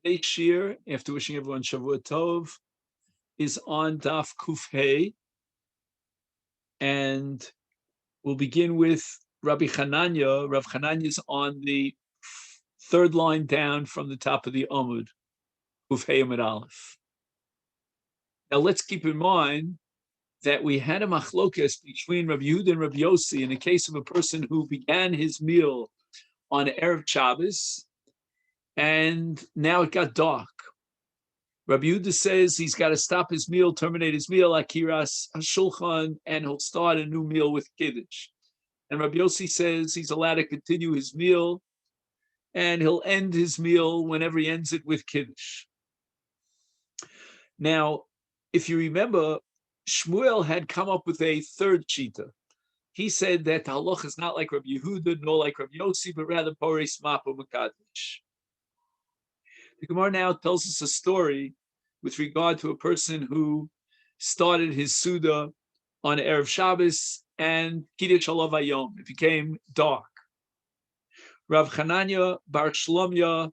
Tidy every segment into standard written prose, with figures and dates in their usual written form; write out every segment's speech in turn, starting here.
Today's shir, after wishing everyone Shavua Tov, is on Daf Kuf Hey, and we'll begin with Rabbi Chananya. Rav Chananya is on the third line down from the top of the Amud, Kuf Hey Amud Aleph. Now let's keep in mind that we had a machlokas between Rabbi Yehuda and Rabbi Yossi in the case of a person who began his meal on Erev Shabbos, and now it got dark. Rabbi Yehuda says he's got to stop his meal, terminate his meal, akiras hashulchan, and he'll start a new meal with kiddush. And Rabbi Yossi says he's allowed to continue his meal, and he'll end his meal whenever he ends it with kiddush. Now, if you remember, Shmuel had come up with a third shita. He said that the halach is not like Rabbi Yehuda, nor like Rabbi Yossi, but rather poris mapo mekadosh. The Gemara now tells us a story with regard to a person who started his Suda on Erev Shabbos and Kiddush Alav Hayom. It became dark. Rav Chananya Bar Shlomya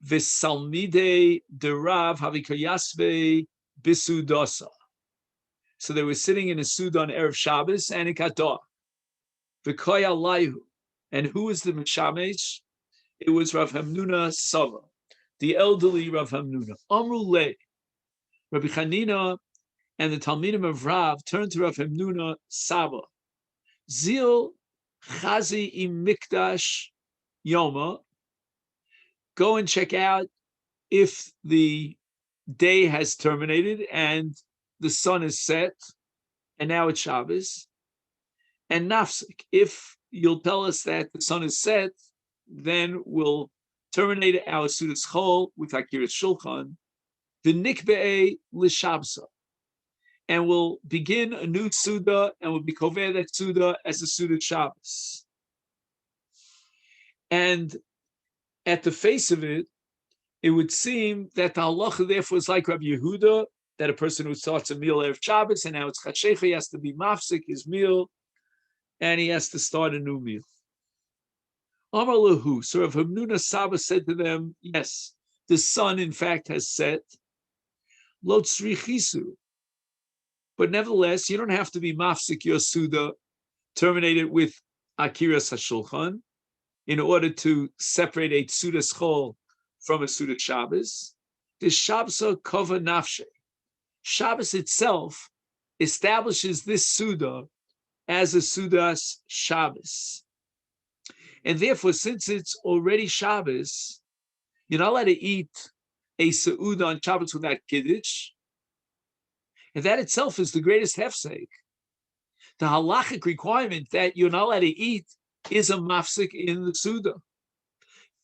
V'Salmidei de Rav Havikayasve Bisudasa. So they were sitting in a Suda on Erev Shabbos and it got dark. V'Koya Laihu. And who was the Mishamesh? It was Rav Hamnuna Sava, the elderly Rav Hamnuna. Amru Le. Rabbi Chanina and the Talmidim of Rav turned to Rav Hamnuna Saba. Zil Chazi im Mikdash Yoma. Go and check out if the day has terminated and the sun is set, and now it's Shabbos. And Nafsik, if you'll tell us that the sun is set, then we'll terminate our Sudas Chol with Akiras Shulchan, the Nikbe'e L'Shabsa, and we'll begin a new Suda, and we'll be Kover that Suda as a Suda Shabbos. And at the face of it, it would seem that the halacha therefore is like Rabbi Yehuda, that a person who starts a meal Erev Shabbos, and now it's Chashecha, he has to be mafsik his meal, and he has to start a new meal. Amar Lahu, so Rav Hamnuna Saba said to them, yes, the sun in fact has set. Lo tzrichisu, but nevertheless, you don't have to be mafsik your suda, terminated with akiras hashulchan, in order to separate a sudas chol from a suda Shabbos. The Shabbos kova nafshe. Shabbos itself establishes this suda as a sudas Shabbos. And therefore, since it's already Shabbos, you're not allowed to eat a seudah on Shabbos without kiddush. And that itself is the greatest hefsek. The halachic requirement that you're not allowed to eat is a mafsik in the Suda,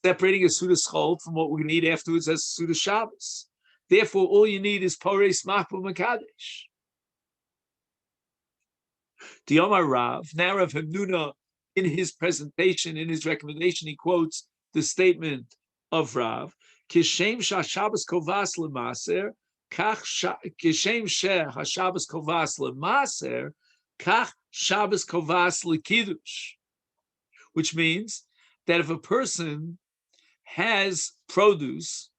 separating a Suda schol from what we're going to eat afterwards as Suda Shabbos. Therefore, all you need is Pores Machbu Makadesh. Diyomar Rav, now Rav Hamnuna, in his presentation, in his recommendation, he quotes the statement of Rav, Kishem Shabbos Kovas Lemaser, Kishem Sheh HaShabbos Kovas Lemaser, Kach Shabbos Kovas Lekiddush, which means that if a person has produce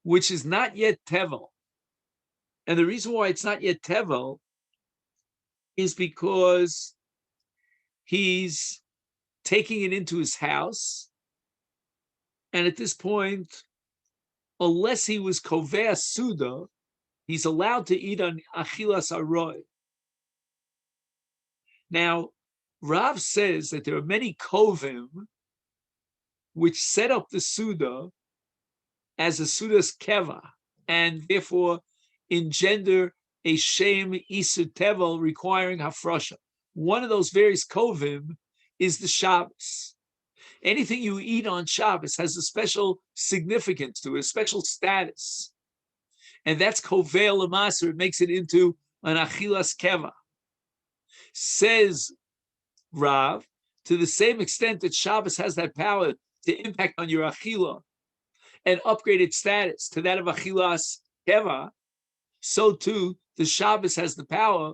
which is not yet tevel, and the reason why it's not yet tevel is because he's taking it into his house, and at this point, unless he was kovea suda, he's allowed to eat on achilas aroy. Now, Rav says that there are many kovim which set up the suda as a sudas keva, and therefore engender a shem isur tevel requiring hafrasha. One of those various kovim is the Shabbos. Anything you eat on Shabbos has a special significance to it, a special status. And that's koveh l'maser. It makes it into an achilas keva. Says Rav, to the same extent that Shabbos has that power to impact on your achila and upgrade its status to that of achilas keva, so too the Shabbos has the power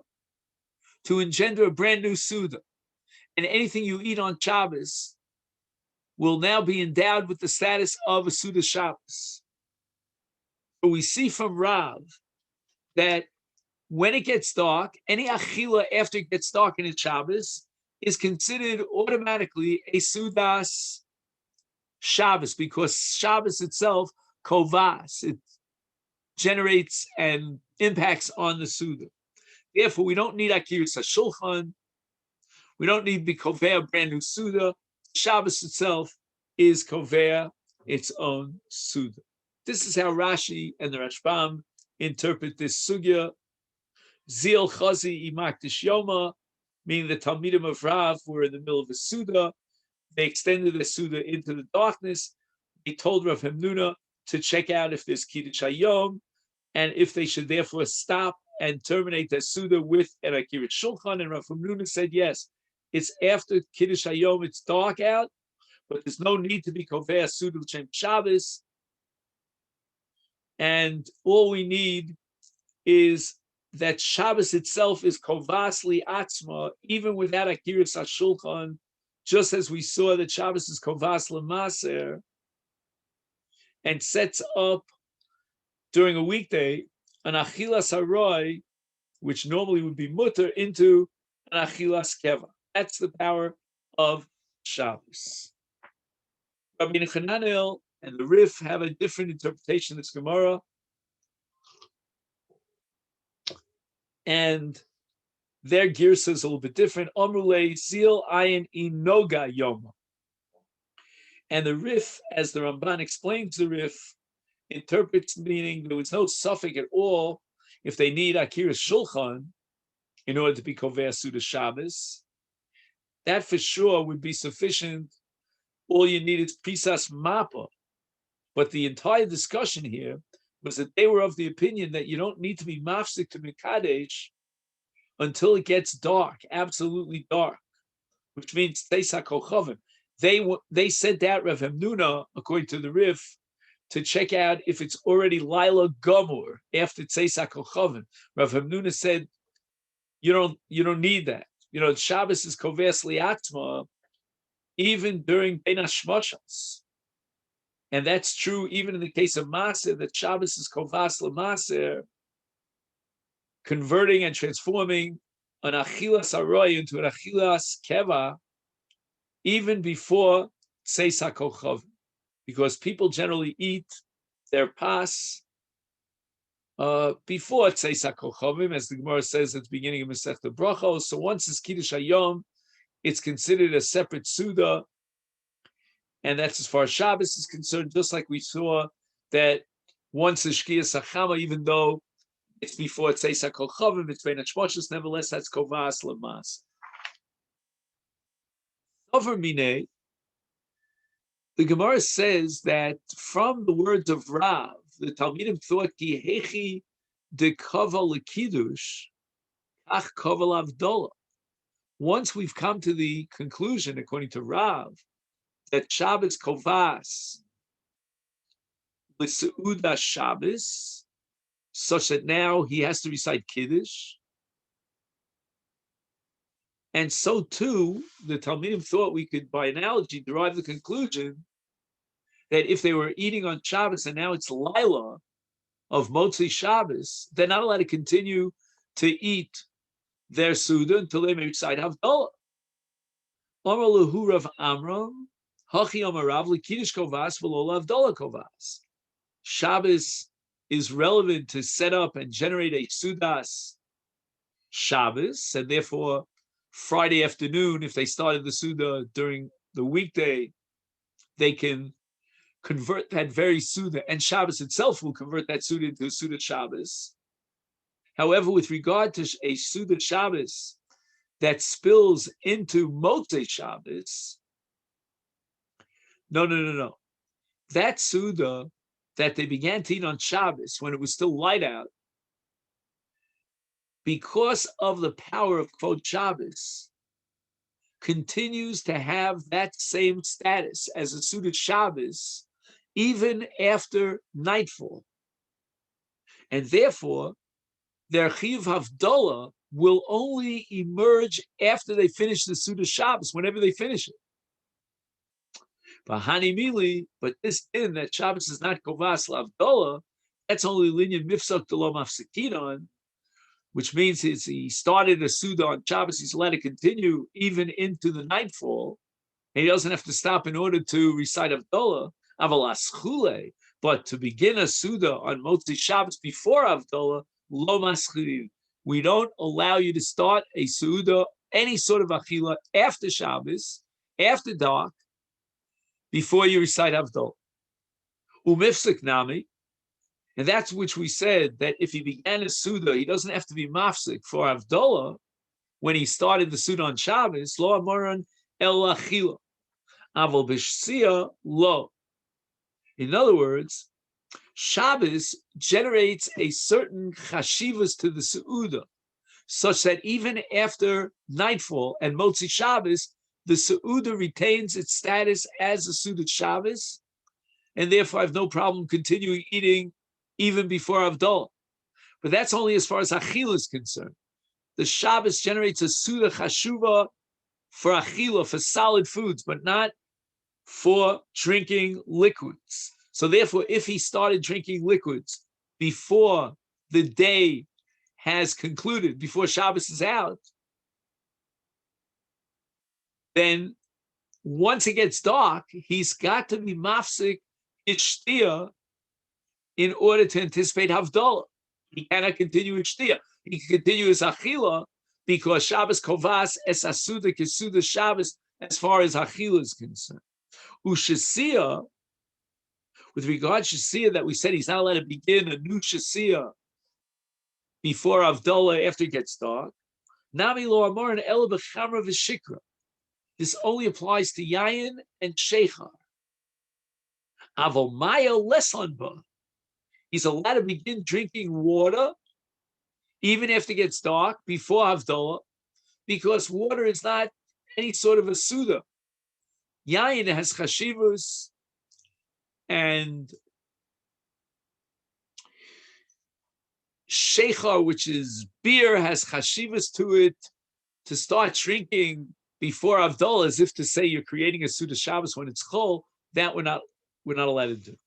to engender a brand new Suda. And anything you eat on Shabbos will now be endowed with the status of a Suda Shabbos. But we see from Rav that when it gets dark, any achila after it gets dark in its Shabbos is considered automatically a Sudas Shabbos, because Shabbos itself, kovas, it generates and impacts on the Suda. Therefore, we don't need Akiris HaShulchan. We don't need the Kovea brand new Suda. Shabbos itself is Kovea its own Suda. This is how Rashi and the Rashbam interpret this Sugya. Zil Chazi Imakdish Yoma, meaning the Talmidim of Rav were in the middle of the Suda. They extended the Suda into the darkness. They told Rav Hemnuna to check out if there's Kiddush Hayom, and if they should therefore stop and terminate the Suda with an Akirat Shulchan. And Rav Hemnuna said, yes, it's after Kiddush Hayom, it's dark out, but there's no need to be Kovea Suda L'Shem Shabbos. And all we need is that Shabbos itself is Kovas Li Atzma, even without Akirat HaShulchan, just as we saw that Shabbos is Kovas L'Maser, and sets up during a weekday an Achilas Haroy, which normally would be mutter, into an Achilas Keva. That's the power of Shabbos. Rabbi Hananel and the Rif have a different interpretation of this Gemara, and their girsa is a little bit different. Omrulei Zil Ayin Inoga Yoma. And the Rif, as the Ramban explains the Rif, interprets meaning there was no suffix at all if they need Akiras Shulchan in order to be Kovea Suda Shabbos. That for sure would be sufficient. All you need is Pisas Mappa. But the entire discussion here was that they were of the opinion that you don't need to be mafsik to Mikadesh until it gets dark, absolutely dark, which means Teisa Kochavim. They sent out Rav Hemnuna, according to the Rif, to check out if it's already Laila Gomor after Teisa Kochavim. Rav Hemnuna said, you don't need that. Shabbos is Koves Liatma even during Ben Hashmashas. And that's true even in the case of Maser, that Shabbos is Kovas LaMaser, converting and transforming an Achilas Aroy into an Achilas Keva, even before Tseis HaKochav, because people generally eat their pas before Tseis HaKochavim, as the Gemara says at the beginning of Masechet Brachos. So once it's Kiddush Hayom, it's considered a separate Suda, and that's as far as Shabbos is concerned, just like we saw that once the Shkia Sachama, even though it's before Tseis HaKochavim, it's Ben Hashmashos, nevertheless, that's Kovas Lamas. Over Mine, the Gemara says that from the words of Rav, the Talmidim thought ki hechi de kava lekiddush, ach kava lavdola. Once we've come to the conclusion, according to Rav, that Shabbos kovas l'seuda Shabbos, such that now he has to recite Kiddush. And so too, the Talmidim thought we could, by analogy, derive the conclusion that if they were eating on Shabbos and now it's Lila of Motzi Shabbos, they're not allowed to continue to eat their Suda until they may recite Havdalah. Amar lehu Rav Amram, hachi amar Rav l'kiddush kovas v'lo Havdalah kovas. Shabbos is relevant to set up and generate a Sudas Shabbos, and therefore Friday afternoon, if they started the Suda during the weekday, they can convert that very Suda, and Shabbos itself will convert that Suda into a Suda Shabbos. However, with regard to a Suda Shabbos that spills into Motzei Shabbos, no. That Suda that they began to eat on Shabbos when it was still light out, because of the power of Kvod Shabbos, continues to have that same status as a Suda Shabbos even after nightfall. And therefore, their Chiv Havdalah will only emerge after they finish the Suda Shabbos, whenever they finish it. But this din that Shabbos is not Kovas Lavdalah, That's only linyan mifsak delom mafsikinon, which means he started a Suda on Shabbos, he's allowed to continue even into the nightfall, and he doesn't have to stop in order to recite Havdalah, Avalas Chule, but to begin a Suda on Motzi Shabbos before Havdalah, Lo Maschil. We don't allow you to start a Suda, any sort of Achila, after Shabbos, after dark, before you recite Havdalah. Umifsik Nami, and that's which we said that if he began a Suda, he doesn't have to be mafsik for Havdalah when he started the Suda on Shabbos, Lo Amoran El Achila. Aval B'Shsia Lo. In other words, Shabbos generates a certain chashivas to the Seudah, such that even after nightfall and Motzi Shabbos, the Seudah retains its status as a Seudah Shabbos, and therefore I have no problem continuing eating even before Havdalah. But that's only as far as Achila is concerned. The Shabbos generates a Seudah Chashuva for Achila, for solid foods, but not for drinking liquids. So therefore, if he started drinking liquids before the day has concluded, before Shabbos is out, then once it gets dark, he's got to be mafsik ishtia in order to anticipate Havdalah. He cannot continue ishtia. He can continue his achila because Shabbos kovas es asuda kesuda Shabbos as far as achila is concerned. Ushasiya, with regard to Shasiya, that we said he's not allowed to begin a new Shasiya before Havdalah after it gets dark. Nami lo amar and ela b'chamra v'shikra. This only applies to Yayin and Sheikhar. Avomaya lesanba. He's allowed to begin drinking water even after it gets dark, before Havdalah, because water is not any sort of a Suda. Yayin has chashivus, and Sheikhar, which is beer, has chashivas to it. To start drinking before Havdalah, as if to say you're creating a Suda Shabbos when it's chol, that we're not allowed to do.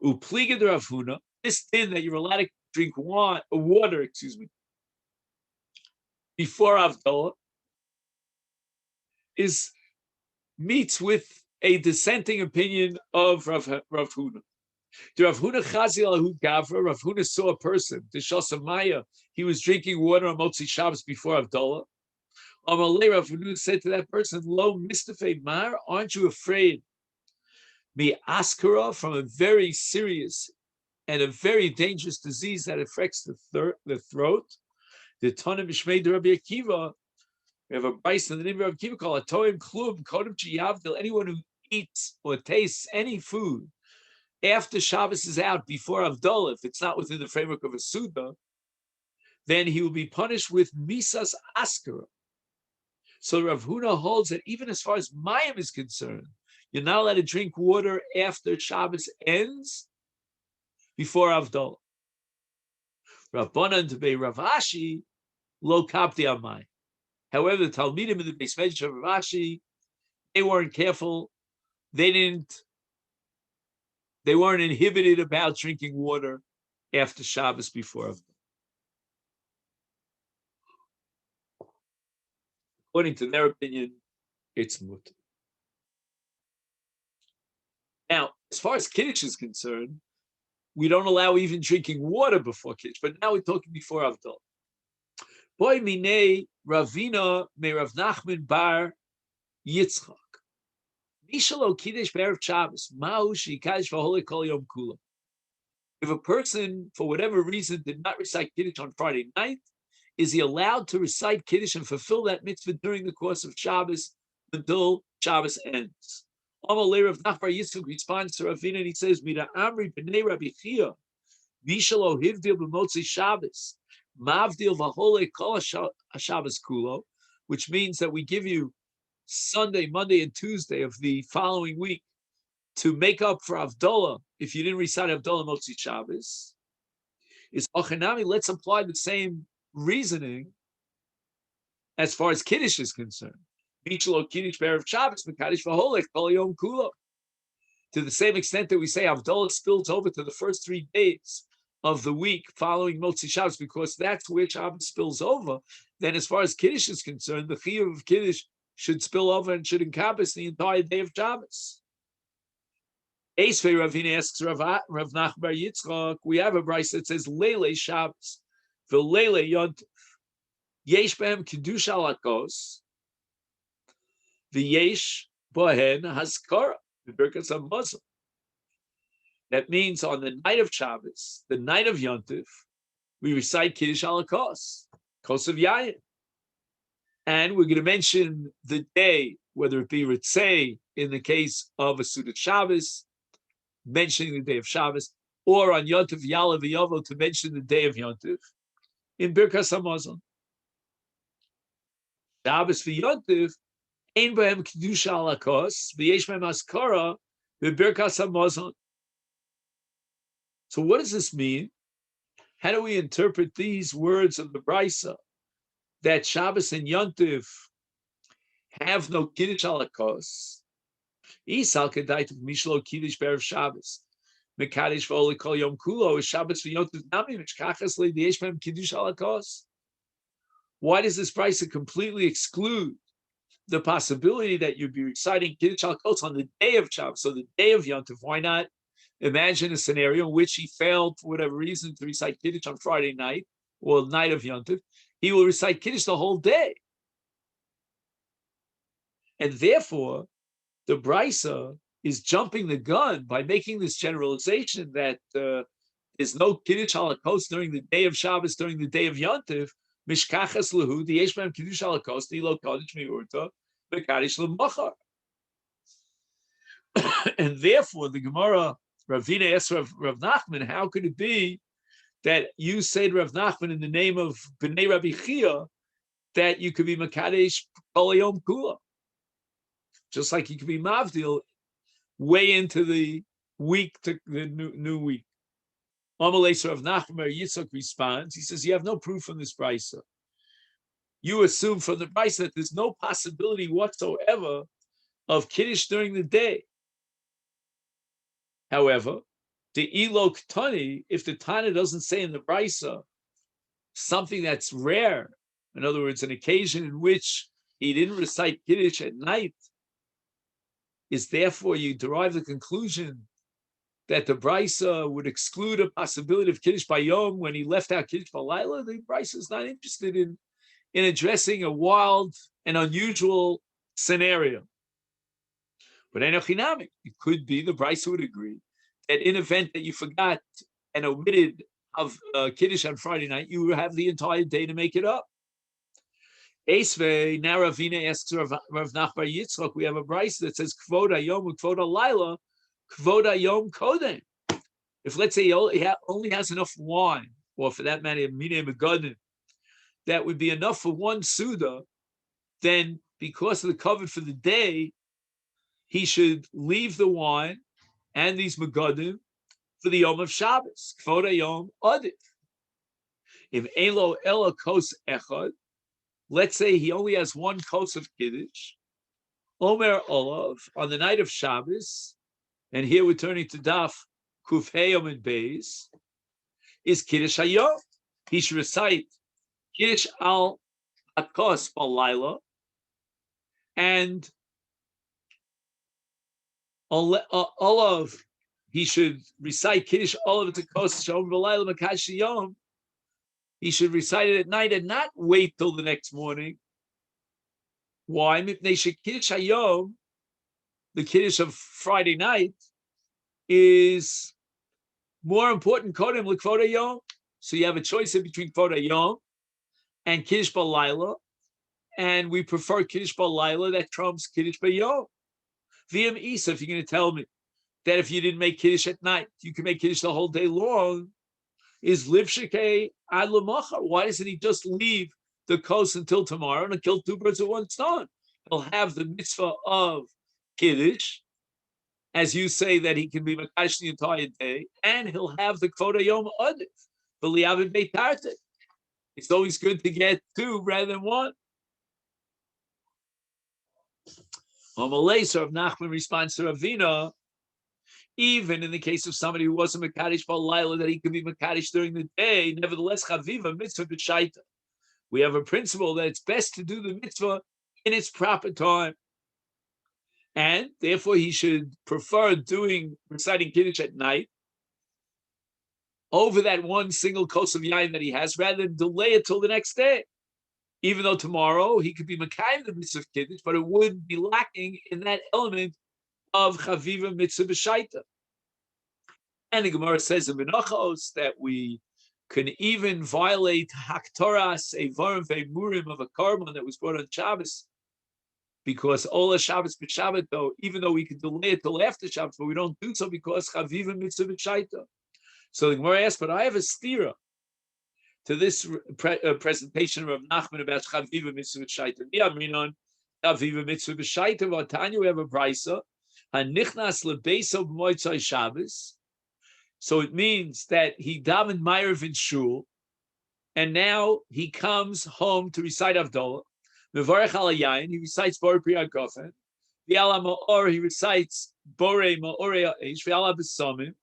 Upliga de Rav Huna, this din that you're allowed to drink water, before Havdalah, meets with a dissenting opinion of Rav Huna. The Rav Huna Chazil Ahu Gavra, Rav Huna saw a person, the Shosamaya, he was drinking water on Motzi Shabbos before Havdalah. Amalei Rav Huna said to that person, Lo Mistafei Mar, aren't you afraid? Me askara, from a very serious and a very dangerous disease that affects the throat. The Tanim B'Shmei de Rabbi Akiva, we have a bais in the name of Rabbi Akiva called Atoim Klub Kodem Chiyavdil. Anyone who eats or tastes any food after Shabbos is out, before Havdalah, if it's not within the framework of a Suda, then he will be punished with Misas Askara. So Rav Huna holds that even as far as Mayim is concerned, you're not allowed to drink water after Shabbos ends, before Havdalah. Rabbanan to be Rav Ashi, lo kapti amai. However, the Talmidim in the Beis Medrash of Rav Ashi, they weren't careful. They weren't inhibited about drinking water after Shabbos before Havdalah. According to their opinion, it's mutter. Now, as far as Kiddush is concerned, we don't allow even drinking water before Kiddush, but now we're talking before Havdalah. Boy minei Ravina me Rav Nachman bar Yitzchak. Mishalo Kiddush be'erev Shabbos ma'u she'ikadosh v'holei kol yom kula. If a person, for whatever reason, did not recite Kiddush on Friday night, is he allowed to recite Kiddush and fulfill that mitzvah during the course of Shabbos until Shabbos ends? Amalei Rav Nachbar Yitzchak responds to Ravina and he says, Mira Amri b'nei Rabbi Chia, Mishalo hivdil b'motzi Shabbos, mavdil v'holei kol Shabbos kulo, which means that we give you Sunday, Monday, and Tuesday of the following week to make up for Havdalah if you didn't recite Havdalah Motzi Shabbos. Is Ochanami, let's apply the same reasoning as far as Kiddush is concerned. Michlo Kiddush be'erev Shabbos, Mekadosh v'holech kol yom kulo. to the same extent that we say Havdalah spills over to the first 3 days of the week following Motzi Shabbos, because that's where Shabbos spills over, then as far as Kiddush is concerned, the chiyuv of Kiddush should spill over and should encompass the entire day of Shabbos. Eisvei Ravina asks Rav Nachman Bar Yitzchak, we have a brayso that says Leile Shabbos, V'Leile Yontif, Yesh Behem Kiddush Alakos, V'Yesh Bohen Haskara, V'Birkas HaMazon. That means on the night of Shabbos, the night of Yontif, we recite Kiddush Alakos, Kos of Yayin. And we're going to mention the day, whether it be Ritzei in the case of a Sudat Shabbos, mentioning the day of Shabbos, or on Yontif Yalav Yovo to mention the day of Yontif in Birkas HaMazon. Shabbos v'Yontif, ein b'hem Kedusha alakos, v'yesh b'hem askara, v'Birkas HaMazon. So what does this mean? How do we interpret these words of the Brisa that Shabbos and Yontif have no Kiddush alakos? Isal kedait of Mishlo Kiddush Berev Shabbos. Mekadesh v'oli kol yom kulo is Shabbos v'Yontif nami mishkachas le'yesh b'hem Kiddush alakos. Why does this Brisa completely exclude the possibility that you'd be reciting Kiddush alakos on the day of Shabbos, so the day of Yontif? Why not imagine a scenario in which he failed for whatever reason to recite Kiddush on Friday night or night of Yontif? He will recite Kiddush the whole day. And therefore, the Brisa is jumping the gun by making this generalization that there's no Kiddush alakos during the day of Shabbos, during the day of Yontif. Mishkachas lehu diyesh b'hem Kiddush alakos di'lo kodesh mi'urta b'kadish l'machar. And therefore, the Gemara, Ravina asks Rav Nachman, how could it be that you say to Rav Nachman in the name of B'nai Rabbi Chia that you could be Makadesh Kol Yom Kula? Just like you could be Mavdil way into the week, to the new week. Amalei Rav Nachman Yitzchak responds, he says, you have no proof from this Brisa. You assume from the Brisa that there's no possibility whatsoever of Kiddush during the day. However, the Elok Tani, if the Tana doesn't say in the Brisa something that's rare, in other words, an occasion in which he didn't recite Kiddush at night, is therefore you derive the conclusion that the Brisa would exclude a possibility of Kiddush by Yom when he left out Kiddush by Laila. The Brisa is not interested in addressing a wild and unusual scenario. But Enochinamic, it could be the Brisa would agree that in event that you forgot and omitted of Kiddush on Friday night, you have the entire day to make it up. Esvei, now Ravina asks Rav Nachman Bar Yitzchak, we have a Brisa that says Kvod Hayom Kvod Halayla, Kvod Hayom Kodem. If let's say he only has enough wine, or for that matter, Minei Megadim, that would be enough for one Suda, then because of the covet for the day, he should leave the wine and these Megadim for the Yom of Shabbos. Kvod Hayom Adif. If Elo Ela Kos Echad, let's say he only has one kos of Kiddush, Omer Olav, on the night of Shabbos, and here we're turning to Daf Kuf Heyom and Beis, is Kiddush Hayom. He should recite Kiddush al Akos Balayla, and Olav, he should recite Kiddush Olav to Kos Shalom Balayla Makash Yom. He should recite it at night and not wait till the next morning. Why? Kiddush Hayom, the Kiddush of Friday night, is more important Kodem L'Kvod Hayom. So you have a choice in between Kvod Hayom and Kiddush Balayla, and we prefer Kiddush Balayla that trumps Kiddush Bayom. V'yam Isa, if you're going to tell me that if you didn't make Kiddush at night, you can make Kiddush the whole day long, is Livshike ad lemachar. Why doesn't he just leave the coast until tomorrow and kill two birds with one stone? He'll have the mitzvah of Kiddush, as you say that he can be Makash the entire day, and he'll have the Kvod Hayom Adif, the Liavin Beit Tarte. It's always good to get two rather than one. Amalei, so Rav Nachman responds to Ravina, even in the case of somebody who wasn't Makadish Balaila, that he could be Makadish during the day, nevertheless, Chaviva, mitzvah b'shaita. We have a principle that it's best to do the mitzvah in its proper time. And therefore, he should prefer reciting Kiddush at night over that one single kos of yain that he has, rather than delay it till the next day. Even though tomorrow he could be Makayim the mitzvah of Kiddush, but it would be lacking in that element of Chaviva mitzvah b'shaita. And the Gemara says in Menachos that we can even violate haktoras, a varim ve'murim of a carbon that was brought on Shabbos, because Ola Shabbos b'Shabbat, though, even though we can delay it till after Shabbos, but we don't do so because Chaviva mitzvah b'shaita. So the Gemara asks, but I have a stira to this presentation of Nachman about Chaviva mitzvah b'shaita. Mi'amrinon Chaviva mitzvah b'shaita. V'atanya we have a brisa hanichnas lebeso b'motzai Shabbos. So it means that he davened Ma'ariv in shul, and now he comes home to recite Havdalah. Mevarech al yayin, he recites Borei Pri HaGofen. V'ala Ma'or, he recites Borei Ma'orei Ha'esh. V'ala B'samim.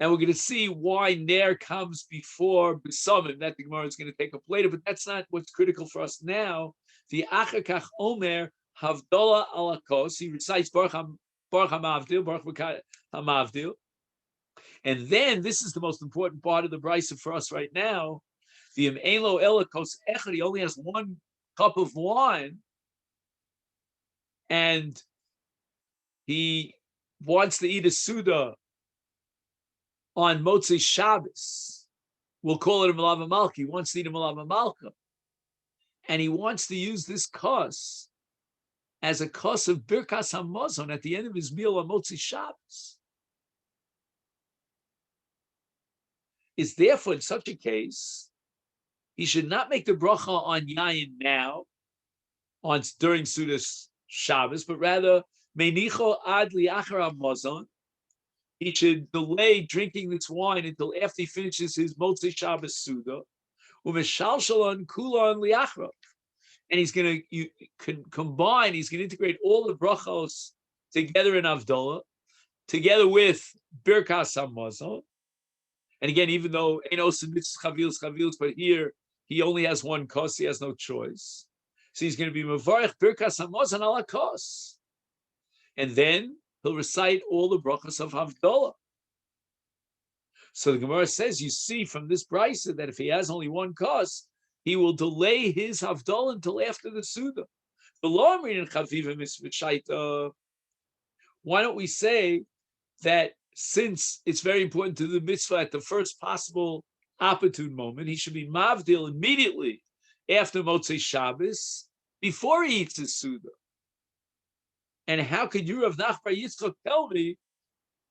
And we're going to see why Ner comes before B'samim. That the Gemara is going to take up later, but that's not what's critical for us now. The Achakach Omer Havdalah al Hakos, he recites Baruch HaMavdil, Baruch HaMavdil. And then, this is the most important part of the brisa for us right now. The Elo Elakos Echad, he only has one cup of wine, and he wants to eat a Suda on Motzei Shabbos. We'll call it a Malava Malka. He wants to eat a Malava Malka. And he wants to use this kos as a kos of Birkas HaMazon at the end of his meal on Motzei Shabbos. Is therefore, in such a case, he should not make the bracha on yayin now, during Sudas Shabbos, but rather menicho ad liachar hamazon. He should delay drinking this wine until after he finishes his Motzei Shabbos Suda. Umeshalshalon kulon liachra, and he's going to combine. He's going to integrate all the brachos together in Havdalah, together with Birkas Hamazon. And again, even though Enos and Mitzvah Chavils, but here he only has one kos, he has no choice. So he's going to be Mevarech Birkas Hamazon ala kos. And then he'll recite all the brachos of Havdalah. So the Gemara says, you see from this brisa that if he has only one kos, he will delay his Havdalah until after the Suda. Why don't we say that since it's very important to the mitzvah at the first possible opportune moment, he should be mavdil immediately after Motzei Shabbos, before he eats his Suda. And how could you, Rav Nachbar Yitzchak, tell me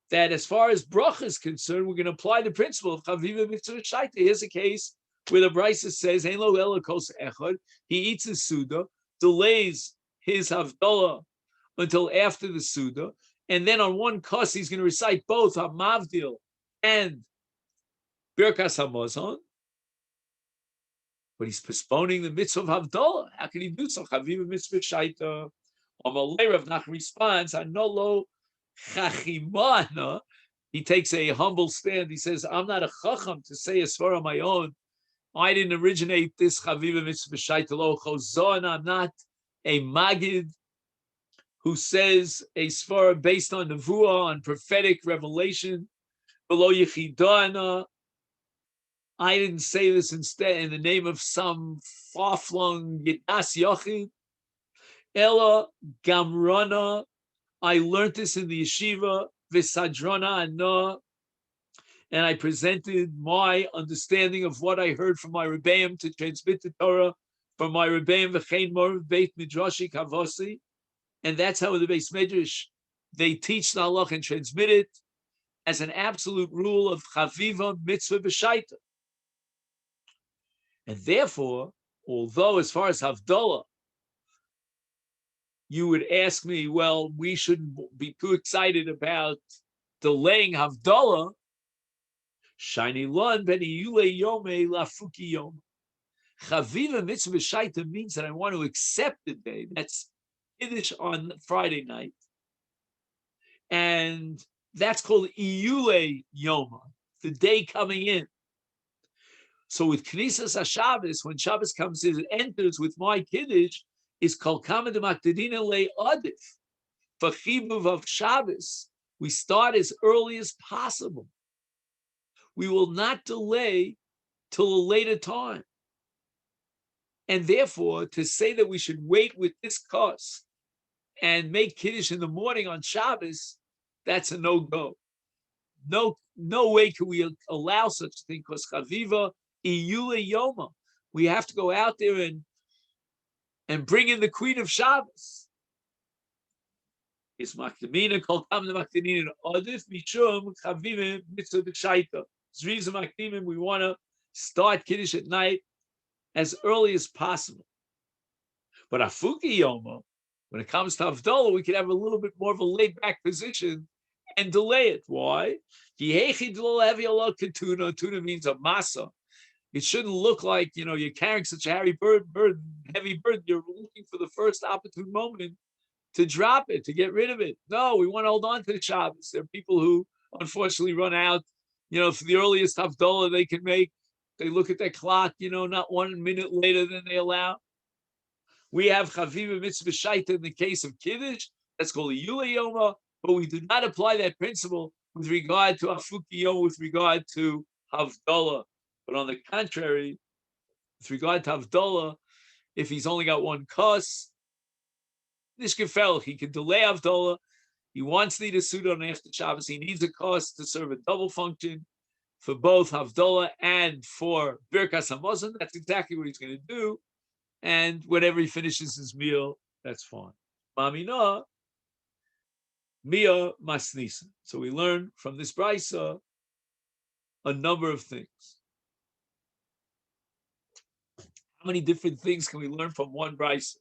that as far as bracha is concerned, we're going to apply the principle of Chaviva Mitzvah Shaita? Here's a case where the brisa says, Ein lo ela kos echad, he eats his Suda, delays his Havdalah until after the Suda, and then on one kos he's going to recite both Hamavdil and Birkas Hamazon, but he's postponing the mitzvah of Havdalah. How can he do so? Chaviva Mitzvah Shaita. Amalei Rav Nachman responds, Anolo Chachimana. He takes a humble stand. He says, I'm not a chacham to say a svara on my own. I didn't originate this Chaviva Mitzvah Shaita lo chozon. I'm not a magid who says a svara based on nevuah, on prophetic revelation. Below Yechidana. I didn't say this instead in the name of some far-flung Yidas Yochid. Ella Gamrana, I learned this in the yeshiva, Visadrana Anah, and I presented my understanding of what I heard from my Rebbeim to transmit the Torah from my Rebbeim V'chein Mor Beit Midrashi Kavosi, and that's how in the Beis Midrash they teach the halach and transmit it as an absolute rule of Chaviva Mitzvah B'Shaita. And therefore, although as far as Havdalah, you would ask me, well, we shouldn't be too excited about delaying Havdalah. Shiny lon beni yule yome lafuki yom. Chaviva mitzvah shaita means that I want to accept the day. That's Kiddush on Friday night. And that's called Iyule Yoma, the day coming in. So with Knisas HaShabbos, when Shabbos comes in, it enters with my Kiddush, is Kol Kama de Maktadina Le Adif. For Chibuv of Shabbos, we start as early as possible. We will not delay till a later time. And therefore, to say that we should wait with this cost and make Kiddush in the morning on Shabbos, that's a no-go. No way can we allow such a thing, because Chaviva Iyule Yoma. We have to go out there and bring in the Queen of Shabbos. Is Makdamina Kol Kam Makdamina Adif Mishum Chaviva Mitzvah B'Shaita. Zriza Makdimim, we want to start Kiddush at night as early as possible. But Afuki Yoma, when it comes to Havdalah, we can have a little bit more of a laid-back position and delay it. Why? Tuna means a masa. It shouldn't look like, you're carrying such a heavy burden. You're looking for the first opportune moment to drop it, to get rid of it. No, we want to hold on to the Shabbos. There are people who unfortunately run out, for the earliest Havdalah they can make. They look at their clock, not 1 minute later than they allow. We have Chaviva Mitzvah Shaita in the case of Kiddush. That's called a Yule Yoma, but we do not apply that principle with regard to Afuki Yoma, with regard to Havdalah. But on the contrary, with regard to Havdalah, if he's only got one kos, Nishkefel, he can delay Havdalah. He wants the Suda on after Shabbos. He needs a kos to serve a double function for both Havdalah and for Birkas Hamazon. That's exactly what he's going to do. And whenever he finishes his meal, that's fine. Mamina, Mia Masnisa. So we learn from this brisa a number of things. How many different things can we learn from one brisa?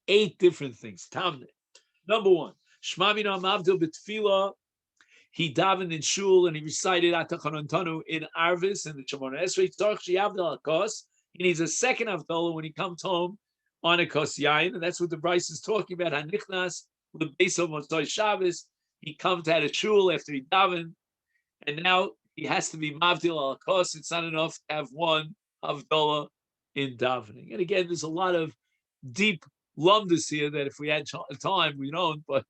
8 different things. Tamne. Number 1, Shmamina Mavdil B'Tfila. He davened in shul and he recited Atachanontanu in Arvis and the Shemona Esrei. Tzarich Sheyavdil HaKos. He needs a second Havdalah when he comes home on a kos yain, and that's what the Bryce is talking about. Hanichnas the base of Motzai Shabbos. He comes to a shul after he davened, and now he has to be mavdil al kos. It's not enough to have one Havdalah in davening. And again, there's a lot of deep lumdus here that if we had time, we don't, but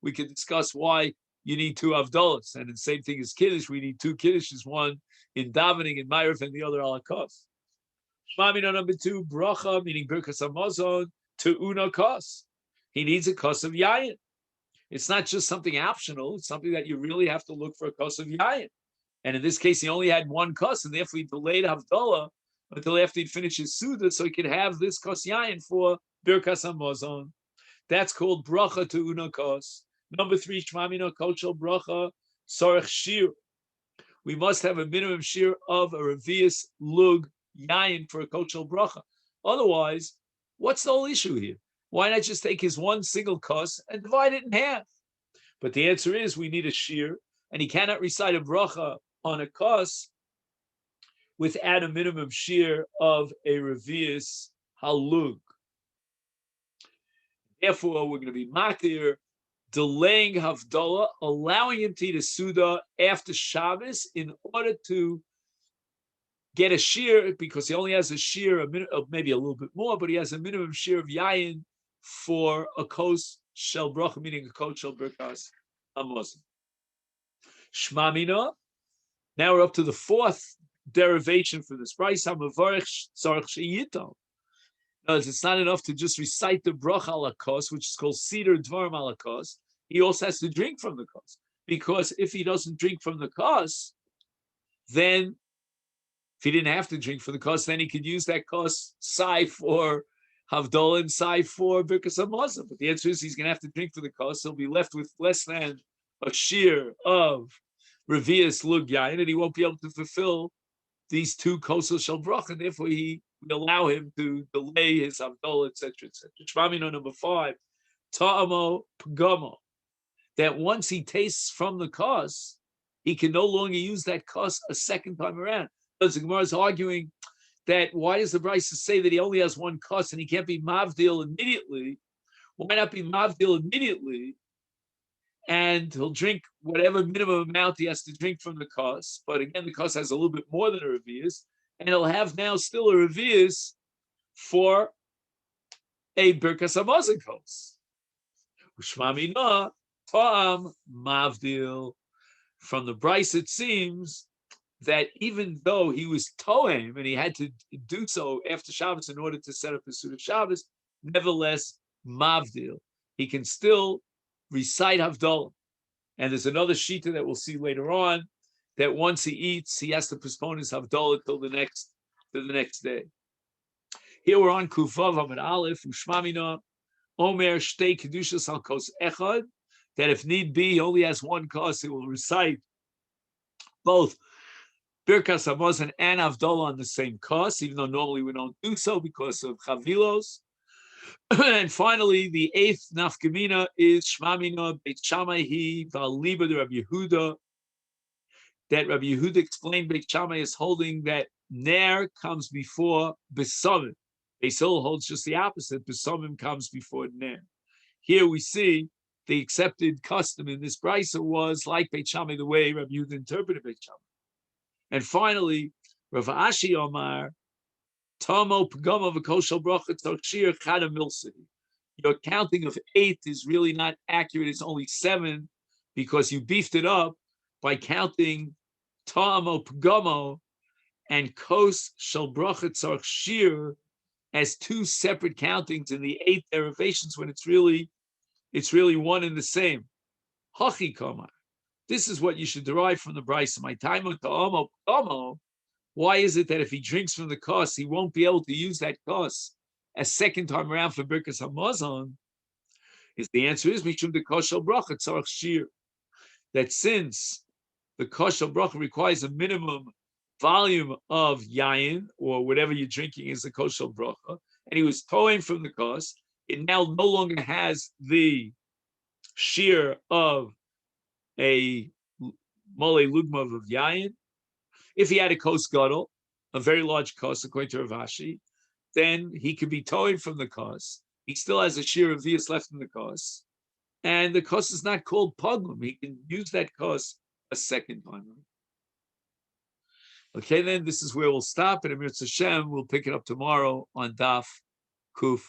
we can discuss why you need 2 Havdalahs. And the same thing as Kiddush, we need 2 Kiddushes, one in davening in Ma'ariv and the other al kos. Shmamina number 2, bracha, meaning Birkas Hamazon, to una kos. He needs a kos of yayin. It's not just something optional. It's something that you really have to look for a kos of yayin. And in this case, he only had one kos, and therefore he delayed Havdalah until after he'd finished his Suda, so he could have this kos yayin for Birkas Hamazon. That's called bracha to una kos. Number 3, Shmamina kochel bracha, sorech shir. We must have a minimum shir of a revius lug yayin for a kochel bracha. Otherwise, what's the whole issue here? Why not just take his one single kos and divide it in half? But the answer is we need a shir, and he cannot recite a bracha on a kos without a minimum shir of a revius halug. Therefore, we're going to be matir, delaying Havdalah, allowing him to eat a Suda after Shabbos in order to get a shear, because he only has a shear, maybe a little bit more, but he has a minimum shear of yayin for a kos shel bracha, meaning a kos shel birkas hamazon. Shmamina. Now we're up to the 4th derivation for this price. Hamavarich tzarich sheyito. It's not enough to just recite the bracha ala kos, which is called seder dvarim ala kos. He also has to drink from the kos, because if he doesn't drink from the kos, then if he didn't have to drink from the kos, then he could use that kos sai for Havdalah and sai for Birkas Hamazon. But the answer is he's going to have to drink for the kos. He'll be left with less than a shear of revius lug yain, and he won't be able to fulfill these 2 kosos shel bracha, and therefore he will allow him to delay his Havdalah, etc., etc. Shmamino number 5, ta'amo pgamo, that once he tastes from the kos, he can no longer use that kos a second time around. Because the Gemara is arguing that why does the Brisa say that he only has one kos and he can't be mavdil immediately? Why not be mavdil immediately and he'll drink whatever minimum amount he has to drink from the kos. But again, the kos has a little bit more than a revius, and he'll have now still a revius for a Birkas Hamazon kos. Ushmamina ta'am mavdil. From the Bryce, it seems that even though he was toem and he had to do so after Shabbos in order to set up his suit of Shabbos, nevertheless, mavdil, he can still recite Havdalah. And there's another shita that we'll see later on that once he eats, he has to postpone his Havdalah till the next day. Here we're on Kuvav Amid Aleph, Ushmamina, Omer Shtei Kedushas Al Kos Echad, that if need be, he only has one kos, he will recite both Birkas Hamazon and Havdalah on the same kos, even though normally we don't do so because of Chavilos. And finally, the eighth nafkamina is Shmamina Beit Shammai Hi V'Aliba de Rabbi Yehuda. That Rabbi Yehuda explained Beit Shammai is holding that Ner comes before Besomim. Beis Hillel holds just the opposite. Besomim comes before Ner. Here we see the accepted custom in this brisa was like Beit Shammai, the way Rabbi Yehuda interpreted Beit Shammai. And finally, Rav Ashi Omar, Tomo Pagama V'Koshel Bracha Tzorchir Chada Milsi. Your counting of 8 is really not accurate. It's only 7 because you beefed it up by counting Tomo Pagamo and Kos Shel Bracha Tzorchir as 2 separate countings in the 8 derivations when it's really one and the same. Hachi Komar. This is what you should derive from the Bryce. My time on Tomo Pagamo. Why is it that if he drinks from the kos, he won't be able to use that kos a second time around for Birkas Hamazon? The answer is Mishum de Koshel Bracha Tzarach Shir. That since the Koshel Bracha requires a minimum volume of yayin or whatever you're drinking is the Koshel Bracha, and he was towing from the kos, it now no longer has the shear of a mole lugmav of yayin. If he had a kos gadol, a very large kos, according to Rav Ashi, then he could be towing from the kos. He still has a shear of vias left in the kos, and the kos is not called pogum. He can use that kos a second time. Okay, then this is where we'll stop, and Amir Hashem, we'll pick it up tomorrow on Daf Kuf